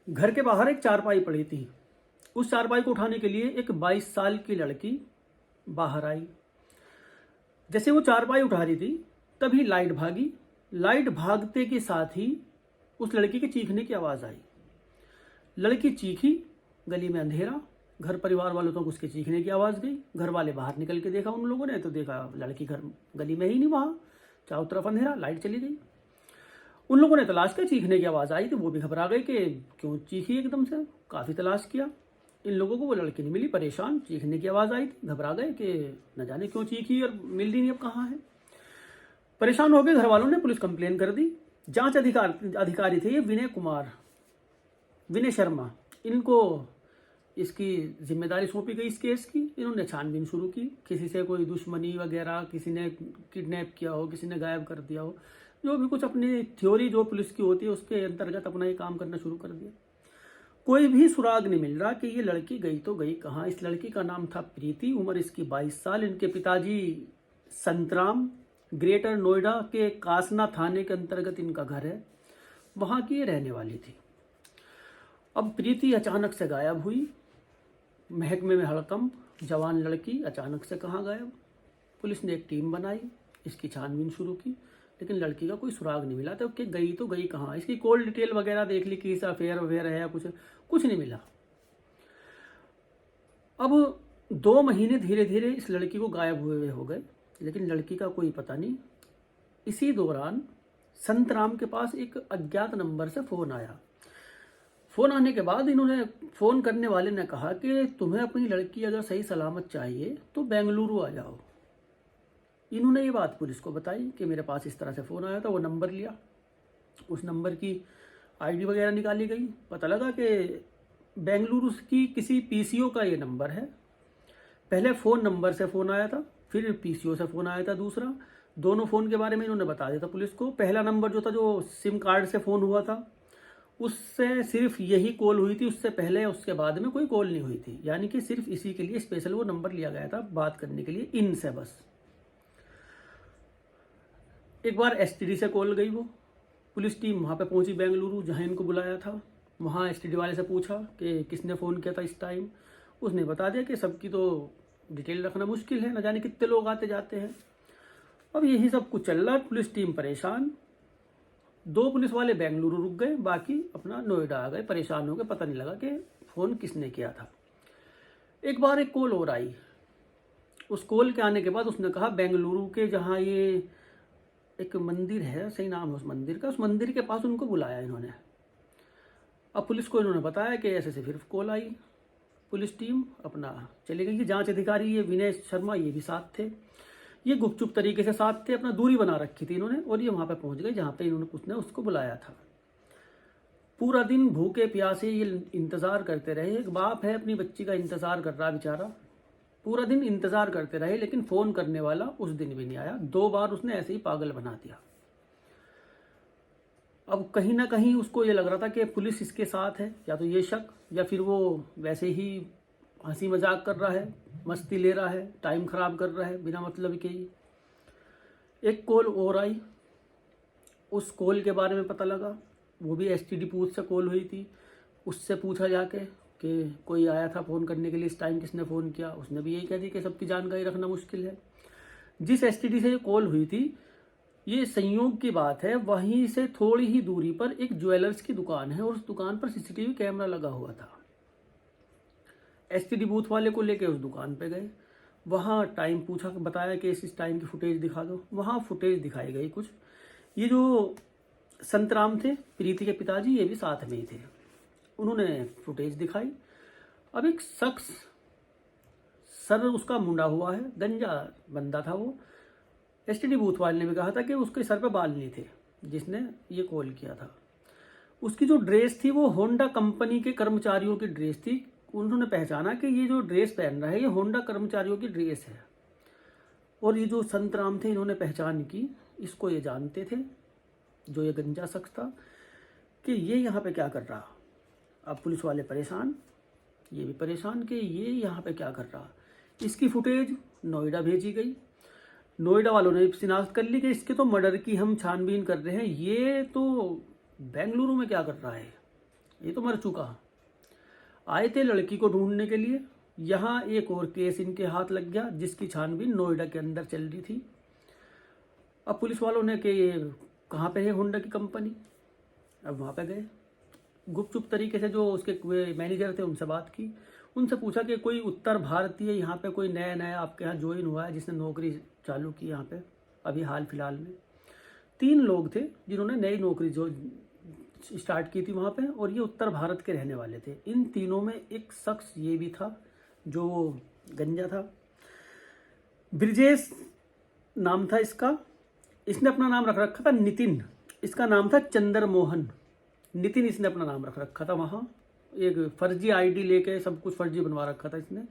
घर के बाहर एक चारपाई पड़ी थी। उस चारपाई को उठाने के लिए एक 22 साल की लड़की बाहर आई। जैसे वो चारपाई उठा रही थी तभी लाइट भागी। लाइट भागते के साथ ही उस लड़की के चीखने की आवाज़ आई। लड़की चीखी, गली में अंधेरा, घर परिवार वालों तक उसके चीखने की आवाज़ गई। घर वाले बाहर निकल के देखा उन लोगों ने तो देखा लड़की घर गली में ही नहीं, वहाँ चारों तरफ अंधेरा, लाइट चली गई। उन लोगों ने तलाश किया, चीखने की आवाज़ आई तो वो भी घबरा गए कि क्यों चीखी एकदम से। काफ़ी तलाश किया, इन लोगों को वो लड़की नहीं मिली। परेशान, चीखने की आवाज़ आई थी, घबरा गए कि न जाने क्यों चीखी और मिल रही नहीं, अब कहाँ है। परेशान हो गए, घर वालों ने पुलिस कंप्लेन कर दी। जांच अधिकारी थे ये विनय शर्मा, इनको इसकी जिम्मेदारी सौंपी गई इस केस की। इन्होंने छानबीन शुरू की, किसी से कोई दुश्मनी वगैरह, किसी ने किडनैप किया हो, किसी ने गायब कर दिया हो, जो भी कुछ अपनी थ्योरी जो पुलिस की होती है उसके अंतर्गत अपना ये काम करना शुरू कर दिया। कोई भी सुराग नहीं मिल रहा कि ये लड़की गई तो गई कहाँ। इस लड़की का नाम था प्रीति, उम्र इसकी 22 साल। इनके पिताजी संतराम, ग्रेटर नोएडा के कासना थाने के अंतर्गत इनका घर है, वहाँ की ये रहने वाली थी। अब प्रीति अचानक से गायब हुई। महकमे में हड़कंप, जवान लड़की अचानक से कहाँ गायब। पुलिस ने एक टीम बनाई, इसकी छानबीन शुरू की, लेकिन लड़की का कोई सुराग नहीं मिला। तो कि गई तो गई कहाँ। इसकी कॉल डिटेल वगैरह देख ली कि अफेयर वफेयर है या कुछ नहीं मिला। अब 2 महीने धीरे धीरे इस लड़की को गायब हुए हो गए, लेकिन लड़की का कोई पता नहीं। इसी दौरान संतराम के पास एक अज्ञात नंबर से फ़ोन आया। फ़ोन आने के बाद इन्होंने, फ़ोन करने वाले ने कहा कि तुम्हें अपनी लड़की अगर सही सलामत चाहिए तो बेंगलुरु आ जाओ। इन्होंने ये बात पुलिस को बताई कि मेरे पास इस तरह से फ़ोन आया था। वो नंबर लिया, उस नंबर की आईडी वगैरह निकाली गई। पता लगा कि बेंगलुरु की किसी पीसीओ का ये नंबर है। पहले फ़ोन नंबर से फ़ोन आया था, फिर पीसीओ से फ़ोन आया था दूसरा। दोनों फ़ोन के बारे में इन्होंने बता दिया था पुलिस को। पहला नंबर जो था, जो सिम कार्ड से फ़ोन हुआ था, उससे सिर्फ यही कॉल हुई थी, उससे पहले उसके बाद में कोई कॉल नहीं हुई थी। यानी कि सिर्फ इसी के लिए स्पेशल वो नंबर लिया गया था, बात करने के लिए इनसे बस। एक बार एसटीडी से कॉल गई, वो पुलिस टीम वहाँ पे पहुंची बेंगलुरु, जहाँ इनको बुलाया था। वहाँ एसटीडी वाले से पूछा कि किसने फ़ोन किया था इस टाइम। उसने बता दिया कि सबकी तो डिटेल रखना मुश्किल है, न जाने कितने लोग आते जाते हैं। अब यही सब कुछ चल रहा है, पुलिस टीम परेशान। 2 पुलिस वाले बेंगलुरु रुक गए, बाकी अपना नोएडा आ गए। परेशान हो गए, पता नहीं लगा कि फ़ोन किसने किया था। एक बार एक कॉल और आई। उस कॉल के आने के बाद उसने कहा बेंगलुरु के जहाँ ये एक मंदिर है, सही नाम है उस मंदिर का, उस मंदिर के पास उनको बुलाया इन्होंने। अब पुलिस को इन्होंने बताया कि ऐसे से फिर कॉल आई। पुलिस टीम अपना चली गई। जांच अधिकारी ये विनय शर्मा, ये भी साथ थे। ये गुपचुप तरीके से साथ थे, अपना दूरी बना रखी थी इन्होंने, और ये वहाँ पे पहुँच गए जहाँ पे इन्होंने उसने उसको बुलाया था। पूरा दिन भूखे प्यासे ये इंतज़ार करते रहे। एक बाप है, अपनी बच्ची का इंतज़ार कर रहा बेचारा। पूरा दिन इंतज़ार करते रहे, लेकिन फ़ोन करने वाला उस दिन भी नहीं आया। 2 बार उसने ऐसे ही पागल बना दिया। अब कहीं ना कहीं उसको ये लग रहा था कि पुलिस इसके साथ है, या तो ये शक, या फिर वो वैसे ही हंसी मजाक कर रहा है, मस्ती ले रहा है, टाइम ख़राब कर रहा है बिना मतलब के ही। एक कॉल और आई, उस कॉल के बारे में पता लगा, वो भी एसटीडी पूछ से कॉल हुई थी। उससे पूछा जाके कि कोई आया था फ़ोन करने के लिए, इस टाइम किसने फ़ोन किया। उसने भी यही कह दी कि सबकी जानकारी रखना मुश्किल है। जिस एसटीडी से ये कॉल हुई थी, ये संयोग की बात है, वहीं से थोड़ी ही दूरी पर एक ज्वेलर्स की दुकान है और उस दुकान पर सीसीटीवी कैमरा लगा हुआ था। एसटीडी बूथ वाले को लेके उस दुकान पे गए, वहाँ टाइम पूछा, बताया कि इस टाइम की फुटेज दिखा दो। वहाँ फुटेज दिखाई गई कुछ। ये जो संतराम थे, प्रीति के पिताजी, ये भी साथ में ही थे। उन्होंने फुटेज दिखाई। अब एक शख्स, सर उसका मुंडा हुआ है, गंजा बंदा था वो। एसटीडी बूथ वाले ने भी कहा था कि उसके सर पे बाल नहीं थे जिसने ये कॉल किया था। उसकी जो ड्रेस थी वो होंडा कंपनी के कर्मचारियों की ड्रेस थी। उन्होंने पहचाना कि ये जो ड्रेस पहन रहा है ये होंडा कर्मचारियों की ड्रेस है। और ये जो संतराम थे, इन्होंने पहचान की, इसको ये जानते थे, जो ये गंजा शख्स था, कि ये यहाँ पे क्या कर रहा। अब पुलिस वाले परेशान, ये भी परेशान कि ये यहाँ पे क्या कर रहा। इसकी फुटेज नोएडा भेजी गई। नोएडा वालों ने शिनाख्त कर ली कि इसके तो मर्डर की हम छानबीन कर रहे हैं, ये तो बेंगलुरु में क्या कर रहा है। ये तो मर चुका। आए थे लड़की को ढूंढने के लिए। यहाँ एक और केस इनके हाथ लग गया जिसकी छानबीन नोएडा के अंदर चल रही थी। अब पुलिस वालों ने कि ये कहाँ पे है होंडा की कंपनी, अब वहाँ पे गए। गुपचुप तरीके से जो उसके मैनेजर थे उनसे बात की, उनसे पूछा कि कोई उत्तर भारतीय यहाँ पे कोई नया नया आपके यहाँ ज्वाइन हुआ है जिसने नौकरी चालू की यहाँ पे अभी हाल फिलहाल में। 3 लोग थे जिन्होंने नई नौकरी जो स्टार्ट की थी वहाँ पे, और ये उत्तर भारत के रहने वाले थे। इन तीनों में एक शख्स ये भी था जो गंजा था। ब्रिजेश नाम था इसका। इसने अपना नाम रख रखा था नितिन। इसका नाम था चंद्र मोहन। नितिन इसने अपना नाम रख रखा था वहाँ। एक फर्जी आईडी लेके सब कुछ फर्जी बनवा रखा था इसने,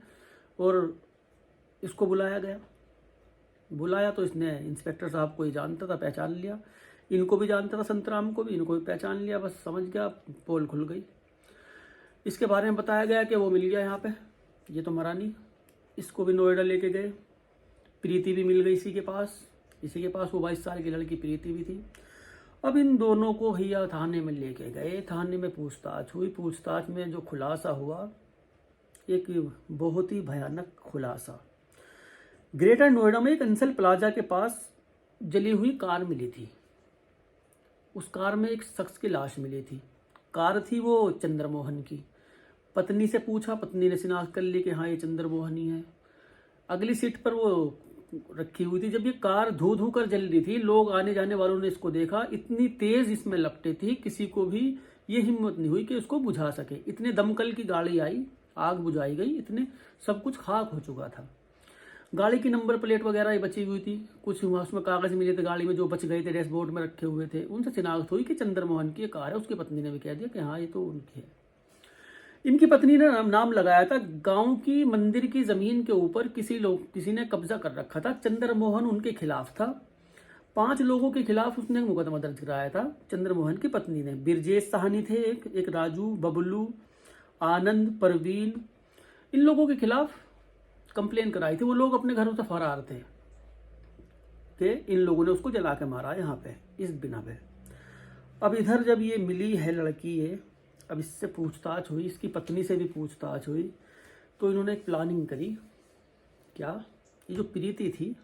और इसको बुलाया गया। बुलाया तो इसने इंस्पेक्टर साहब को ही जानता था, पहचान लिया। इनको भी जानता था, संतराम को भी, इनको भी पहचान लिया। बस समझ गया, पोल खुल गई। इसके बारे में बताया गया कि वो मिल गया यहाँ पे, ये तो मरा नहीं। इसको भी नोएडा लेके गए। प्रीति भी मिल गई इसी के पास। वो 22 साल की लड़की प्रीति भी थी। अब इन दोनों को भैया थाने में लेके गए। थाने में पूछताछ हुई। पूछताछ में जो खुलासा हुआ, एक बहुत ही भयानक खुलासा। ग्रेटर नोएडा में एक अंसल प्लाजा के पास जली हुई कार मिली थी। उस कार में एक शख्स की लाश मिली थी। कार थी वो चंद्रमोहन की। पत्नी से पूछा, पत्नी ने शिनाख्त कर ली कि हाँ ये चंद्रमोहन ही है। अगली सीट पर वो रखी हुई थी। जब ये कार धू धू कर जल रही थी, लोग आने जाने वालों ने इसको देखा। इतनी तेज इसमें लपटे थी, किसी को भी ये हिम्मत नहीं हुई कि उसको बुझा सके। इतने दमकल की गाड़ी आई, आग बुझाई गई, इतने सब कुछ खाक हो चुका था। गाड़ी की नंबर प्लेट वगैरह ही बची हुई थी। कुछ उसमें कागज मिले थे गाड़ी में जो बच गए थे, डैशबोर्ड में रखे हुए थे। उनसे शिनाख्त हुई कि चंद्रमोहन की कार है। उसकी पत्नी ने भी कह दिया कि हाँ ये तो उनकी है। इनकी पत्नी ने नाम लगाया था। गांव की मंदिर की जमीन के ऊपर किसी ने कब्जा कर रखा था। चंद्रमोहन उनके खिलाफ था। 5 लोगों के खिलाफ उसने मुकदमा दर्ज कराया था चंद्रमोहन की पत्नी ने। ब्रजेश साहनी थे, एक राजू, बबलू, आनंद, परवीन, इन लोगों के खिलाफ कंप्लेन कराई थी। वो लोग अपने घरों से फरार थे कि इन लोगों ने उसको जला के मारा यहाँ पे, इस बिना पे। अब इधर जब ये मिली है लड़की, ये अब इससे पूछताछ हुई, इसकी पत्नी से भी पूछताछ हुई, तो इन्होंने एक प्लानिंग करी। क्या? ये जो प्रीति थी,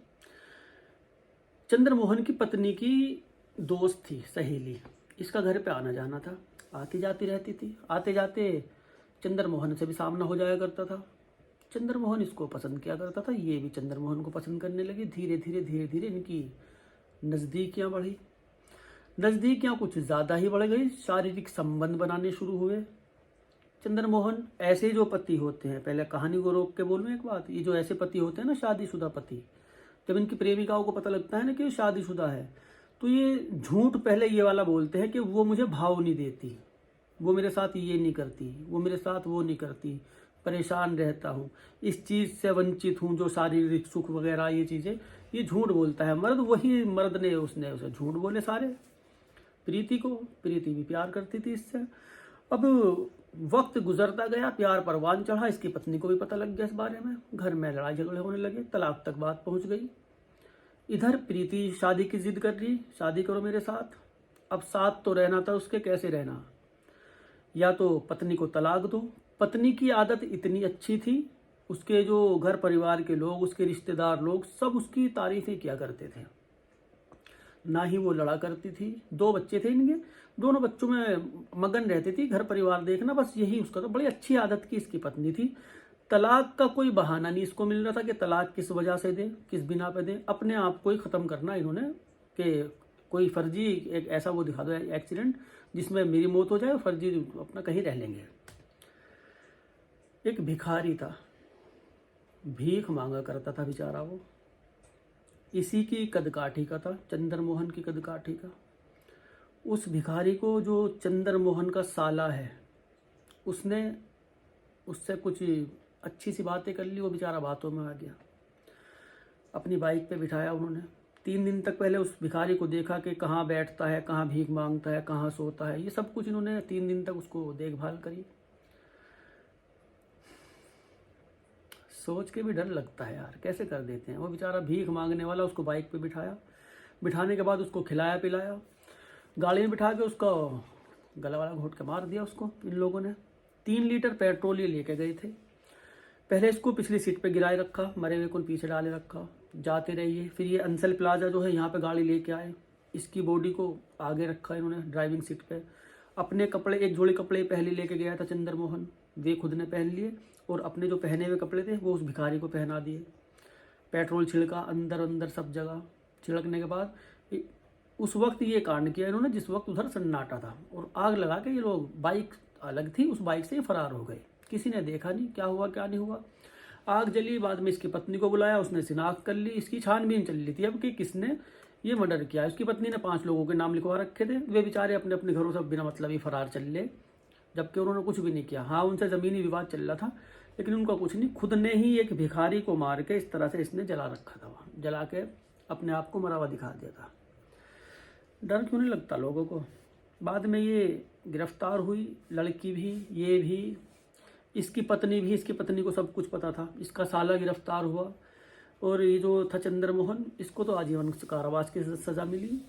चंद्रमोहन की पत्नी की दोस्त थी, सहेली। इसका घर पे आना जाना था, आती जाती रहती थी। आते जाते चंद्रमोहन से भी सामना हो जाया करता था। चंद्रमोहन इसको पसंद किया करता था, ये भी चंद्रमोहन को पसंद करने लगी। धीरे धीरे इनकी नज़दीकियाँ बढ़ी। नज़दीकियाँ कुछ ज़्यादा ही बढ़ गई। शारीरिक संबंध बनाने शुरू हुए। चंद्रमोहन ऐसे जो पति होते हैं, पहले कहानी को रोक के बोलूँ एक बात, ये जो ऐसे पति होते हैं ना, शादीशुदा पति, जब इनकी प्रेमिकाओं को पता लगता है ना कि ये शादीशुदा है, तो ये झूठ पहले ये वाला बोलते हैं कि वो मुझे भाव नहीं देती, वो मेरे साथ ये नहीं करती, वो मेरे साथ वो नहीं करती, परेशान रहता हूँ, इस चीज़ से वंचित हूँ, जो शारीरिक सुख वगैरह ये चीज़ें, ये झूठ बोलता है मर्द। वही मर्द ने उसने उसे झूठ बोले सारे। प्रीति भी प्यार करती थी इससे। अब वक्त गुजरता गया, प्यार परवान चढ़ा। इसकी पत्नी को भी पता लग गया इस बारे में। घर में लड़ाई झगड़े होने लगे, तलाक तक बात पहुंच गई। इधर प्रीति शादी की जिद कर रही, शादी करो मेरे साथ। अब साथ तो रहना था उसके, कैसे रहना? या तो पत्नी को तलाक दो। पत्नी की आदत इतनी अच्छी थी, उसके जो घर परिवार के लोग, उसके रिश्तेदार लोग, सब उसकी तारीफें किया करते थे। ना ही वो लड़ा करती थी। 2 बच्चे थे इनके, दोनों बच्चों में मगन रहती थी, घर परिवार देखना, बस यही उसका। तो बड़ी अच्छी आदत की इसकी पत्नी थी। तलाक का कोई बहाना नहीं इसको मिल रहा था कि तलाक किस वजह से दें, किस बिना पे दें। अपने आप को ही ख़त्म करना इन्होंने, कि कोई फर्जी एक ऐसा वो दिखा दो एक्सीडेंट जिसमें मेरी मौत हो जाए, फर्जी अपना कहीं रह लेंगे। एक भिखारी था, भीख मांगा करता था बेचारा वो। इसी की कदकाठी का था, चंद्रमोहन की कदकाठी का। उस भिखारी को जो चंद्रमोहन का साला है, उसने उससे कुछ अच्छी सी बातें कर ली। वो बेचारा बातों में आ गया। अपनी बाइक पे बिठाया उन्होंने। 3 दिन तक पहले उस भिखारी को देखा कि कहाँ बैठता है, कहाँ भीख मांगता है, कहाँ सोता है, ये सब कुछ इन्होंने 3 दिन तक उसको देखभाल करी। सोच के भी डर लगता है यार, कैसे कर देते हैं। वो बेचारा भीख मांगने वाला, उसको बाइक पे बिठाया। बिठाने के बाद उसको खिलाया पिलाया, गाड़ी में बिठा के उसका गला वाला घोट के मार दिया उसको इन लोगों ने। 3 लीटर पेट्रोल ये लेके गए थे। पहले इसको पिछली सीट पे गिराए रखा, मरे हुए को पीछे डाले रखा, जाते रहिए। फिर ये अंसल प्लाजा जो है यहाँ पे गाड़ी लेके आए, इसकी बॉडी को आगे रखा इन्होंने ड्राइविंग सीट पे। अपने कपड़े, एक जोड़ी कपड़े पहले लेके गया था चंद्र मोहन, वे खुद ने पहन लिए, और अपने जो पहने हुए कपड़े थे वो उस भिखारी को पहना दिए। पेट्रोल छिड़का अंदर अंदर सब जगह। छिड़कने के बाद उस वक्त ये कांड किया इन्होंने जिस वक्त उधर सन्नाटा था, और आग लगा के ये लोग, बाइक अलग थी, उस बाइक से फरार हो गए। किसी ने देखा नहीं क्या हुआ क्या नहीं हुआ। आग जली, बाद में इसकी पत्नी को बुलाया, उसने शिनाख्त कर ली। इसकी छानबीन चल रही थी अब कि किसने ये मर्डर किया। उसकी पत्नी ने 5 लोगों के नाम लिखवा रखे थे, वे बेचारे अपने अपने घरों से बिना मतलब ही फरार चल ले, जबकि उन्होंने कुछ भी नहीं किया। हाँ, उनसे ज़मीनी विवाद चल रहा था, लेकिन उनका कुछ नहीं। खुद ने ही एक भिखारी को मार के इस तरह से इसने जला रखा था, वहाँ जला के अपने आप को मरा हुआ दिखा दिया था। डर क्यों नहीं लगता लोगों को। बाद में ये गिरफ्तार हुई, लड़की भी, ये भी, इसकी पत्नी भी। इसकी पत्नी को सब कुछ पता था। इसका साला गिरफ्तार हुआ, और ये जो था चंद्र मोहन, इसको तो आजीवन कारावास की सज़ा मिली।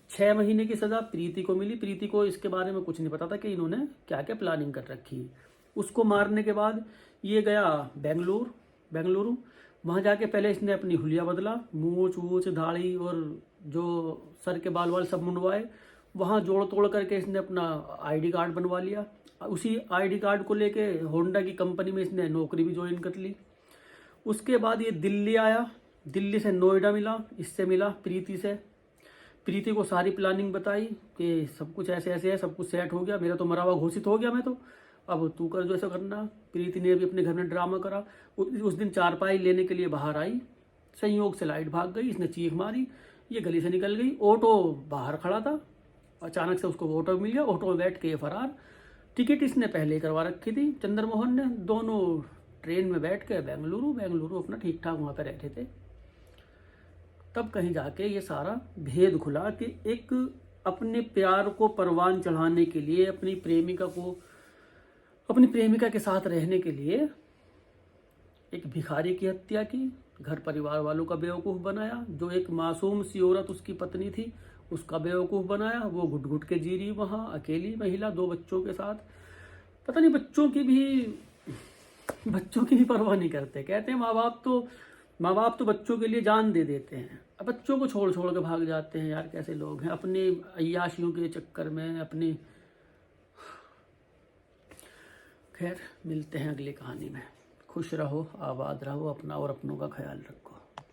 6 महीने की सज़ा प्रीति को मिली। प्रीति को इसके बारे में कुछ नहीं पता था कि इन्होंने क्या क्या प्लानिंग कर रखी। उसको मारने के बाद ये गया बेंगलुरु। वहाँ जाके पहले इसने अपनी हुलिया बदला, मूछ वूछ दाढ़ी और जो सर के बाल वाल सब मुंडवाए। वहाँ जोड़ तोड़ करके इसने अपना आईडी कार्ड बनवा लिया। उसी आईडी कार्ड को लेके होंडा की कंपनी में इसने नौकरी भी ज्वाइन कर ली। उसके बाद ये दिल्ली आया, दिल्ली से नोएडा मिला, इससे मिला प्रीति से। प्रीति को सारी प्लानिंग बताई कि सब कुछ ऐसे ऐसे है, सब कुछ सेट हो गया, मेरा तो मरा हुआ घोषित हो गया, मैं तो अब तू कर जो ऐसा करना। प्रीति ने भी अपने घर में ड्रामा करा। उस दिन चारपाई लेने के लिए बाहर आई, संयोग से लाइट भाग गई, इसने चीख मारी, ये गली से निकल गई। ऑटो बाहर खड़ा था, अचानक से उसको ऑटो मिल गया, ऑटो में बैठ के फरार। टिकट इसने पहले ही करवा रखी थी चंद्र मोहन ने। दोनों ट्रेन में बैठ के बेंगलुरु अपना ठीक ठाक वहाँ पे रहते थे। तब कहीं जाके ये सारा भेद खुला कि एक अपने प्यार को परवान चढ़ाने के लिए, अपनी प्रेमिका के साथ रहने के लिए एक भिखारी की हत्या की, घर परिवार वालों का बेवकूफ़ बनाया। जो एक मासूम सी औरत उसकी पत्नी थी उसका बेवकूफ़ बनाया। वो घुट घुट के जी रही वहाँ, अकेली महिला 2 बच्चों के साथ। पता नहीं बच्चों की भी परवाह नहीं करते। कहते हैं माँ बाप तो बच्चों के लिए जान दे देते हैं, अब बच्चों को छोड़ के भाग जाते हैं। यार कैसे लोग हैं, अपनी अय्याशियों के चक्कर में अपनी। खैर, मिलते हैं अगली कहानी में। खुश रहो, आबाद रहो, अपना और अपनों का ख्याल रखो।